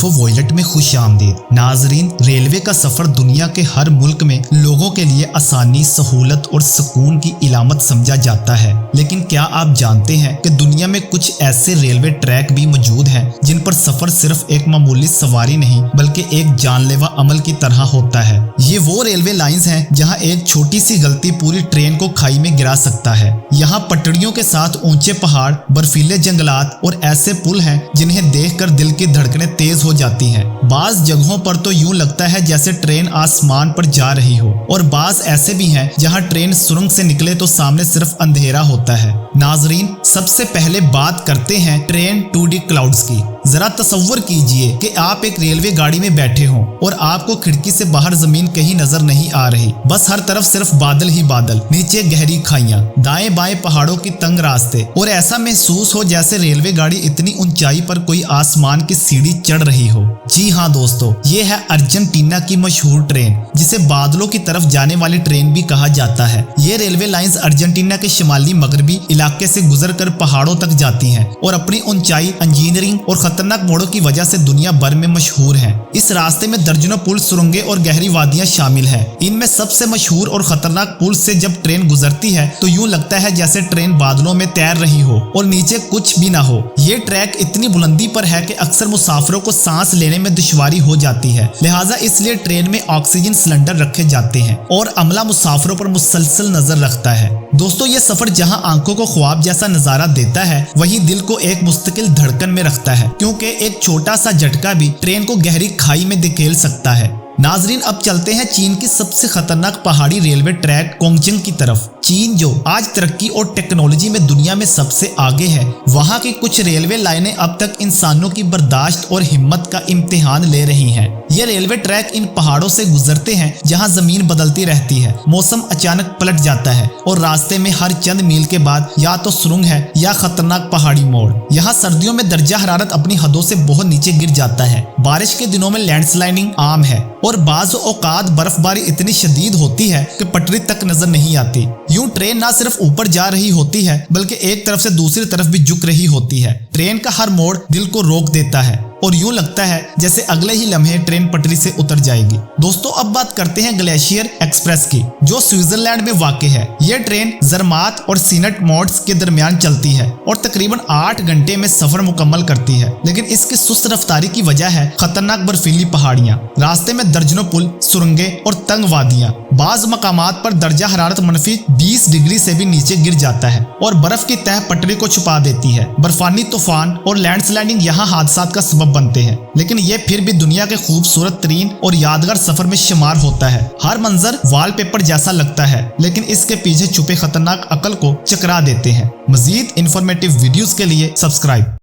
Info violet में खुश आमदीद। नाजरीन, रेलवे का सफर दुनिया के हर मुल्क में लोगों के लिए आसानी, सहूलत और सुकून की इलामत समझा जाता है। लेकिन क्या आप जानते हैं कि दुनिया में कुछ ऐसे रेलवे ट्रैक भी मौजूद हैं जिन पर सफर सिर्फ एक मामूली सवारी नहीं बल्कि एक जानलेवा अमल की तरह होता है। ये वो रेलवे लाइंस हैं जहां एक छोटी सी गलती पूरी ट्रेन को खाई में गिरा सकता है। यहाँ पटरियों के साथ ऊंचे पहाड़, बर्फीले जंगलात और ऐसे पुल हैं जिन्हें देखकर दिल की धड़कनें तेज हो जाती हैं। बाज जगहों पर तो यूं लगता है जैसे ट्रेन आसमान पर जा रही हो, और बाज ऐसे भी हैं जहां ट्रेन सुरंग से निकले तो सामने सिर्फ अंधेरा होता है। नाजरीन, सबसे पहले बात करते हैं ट्रेन 2D क्लाउड्स की। जरा तसव्वुर कीजिए कि आप एक रेलवे गाड़ी में बैठे हों और आपको खिड़की से बाहर जमीन कहीं नजर नहीं आ रही, बस हर तरफ सिर्फ बादल ही बादल, नीचे गहरी खाइयां, दाएं बाएं पहाड़ों की तंग रास्ते, और ऐसा महसूस हो जैसे रेलवे गाड़ी इतनी ऊंचाई पर कोई आसमान की सीढ़ी चढ़ रही हो। जी हाँ दोस्तों, ये है अर्जेंटीना की मशहूर ट्रेन, जिसे बादलों की तरफ जाने वाली ट्रेन भी कहा जाता है। ये रेलवे लाइंस अर्जेंटीना के शिमाली मगरबी इलाके से गुजरकर पहाड़ों तक जाती हैं और अपनी ऊंचाई, इंजीनियरिंग और खतरनाक मोड़ों की वजह से दुनिया भर में मशहूर हैं। इस रास्ते में दर्जनों पुल, सुरंगें और गहरी वादियां शामिल हैं। इनमें सबसे मशहूर और खतरनाक पुल से जब ट्रेन गुजरती है तो यूं लगता है जैसे ट्रेन बादलों में तैर रही हो और नीचे कुछ भी ना हो। ये ट्रैक इतनी बुलंदी पर है कि अक्सर मुसाफिरों को सांस लेने में दुश्वारी हो जाती है, लिहाजा इसलिए ट्रेन में ऑक्सीजन सिलेंडर रखे जाते हैं और अमला मुसाफिरों पर मुसलसल नजर रखता है। दोस्तों, ये सफर जहां आंखों को ख्वाब जैसा नजारा देता है, वहीं दिल को एक मुस्तकिल धड़कन में रखता है, क्योंकि एक छोटा सा झटका भी ट्रेन को गहरी खाई में धकेल सकता है। नाजरीन, अब चलते हैं चीन की सबसे खतरनाक पहाड़ी रेलवे ट्रैक कोंगजिंग की तरफ। चीन जो आज तरक्की और टेक्नोलॉजी में दुनिया में सबसे आगे है, वहाँ की कुछ रेलवे लाइनें अब तक इंसानों की बर्दाश्त और हिम्मत का इम्तिहान ले रही हैं। ये रेलवे ट्रैक इन पहाड़ों से गुजरते हैं जहाँ जमीन बदलती रहती है, मौसम अचानक पलट जाता है और रास्ते में हर चंद मील के बाद या तो सुरंग है या खतरनाक पहाड़ी मोड़। यहाँ सर्दियों में दर्जा हरारत अपनी हदों से बहुत नीचे गिर जाता है। बारिश के दिनों में लैंडस्लाइडिंग आम है और बाज़ औकात बर्फबारी इतनी शदीद होती है कि पटरी तक नजर नहीं आती। यूं ट्रेन ना सिर्फ ऊपर जा रही होती है बल्कि एक तरफ से दूसरी तरफ भी झुक रही होती है। ट्रेन का हर मोड़ दिल को रोक देता है और यूं लगता है जैसे अगले ही लम्हे ट्रेन पटरी से उतर जाएगी। दोस्तों, अब बात करते हैं ग्लेशियर एक्सप्रेस की, जो स्विट्जरलैंड में वाक़ है। यह ट्रेन जरमात और सीनट मोड्स के दरमियान चलती है और तकरीबन 8 घंटे में सफर मुकम्मल करती है, लेकिन इसकी सुस्त रफ्तारी की वजह है खतरनाक बर्फीली पहाड़ियां, रास्ते में दर्जनों पुल, सुरंगें और तंग वादियां। बाज मकामात पर दर्जा हरारत -20 डिग्री से भी नीचे गिर जाता है और बर्फ की तह पटरी को छुपा देती है। बर्फानी तूफान और लैंडस्लाइडिंग यहाँ हादसात का सबब बनते हैं, लेकिन ये फिर भी दुनिया के खूबसूरत तरीन और यादगार सफर में शुमार होता है। हर मंजर वॉलपेपर जैसा लगता है, लेकिन इसके पीछे छुपे खतरनाक अकल को चकरा देते हैं। मजीद इंफॉर्मेटिव वीडियोस के लिए सब्सक्राइब।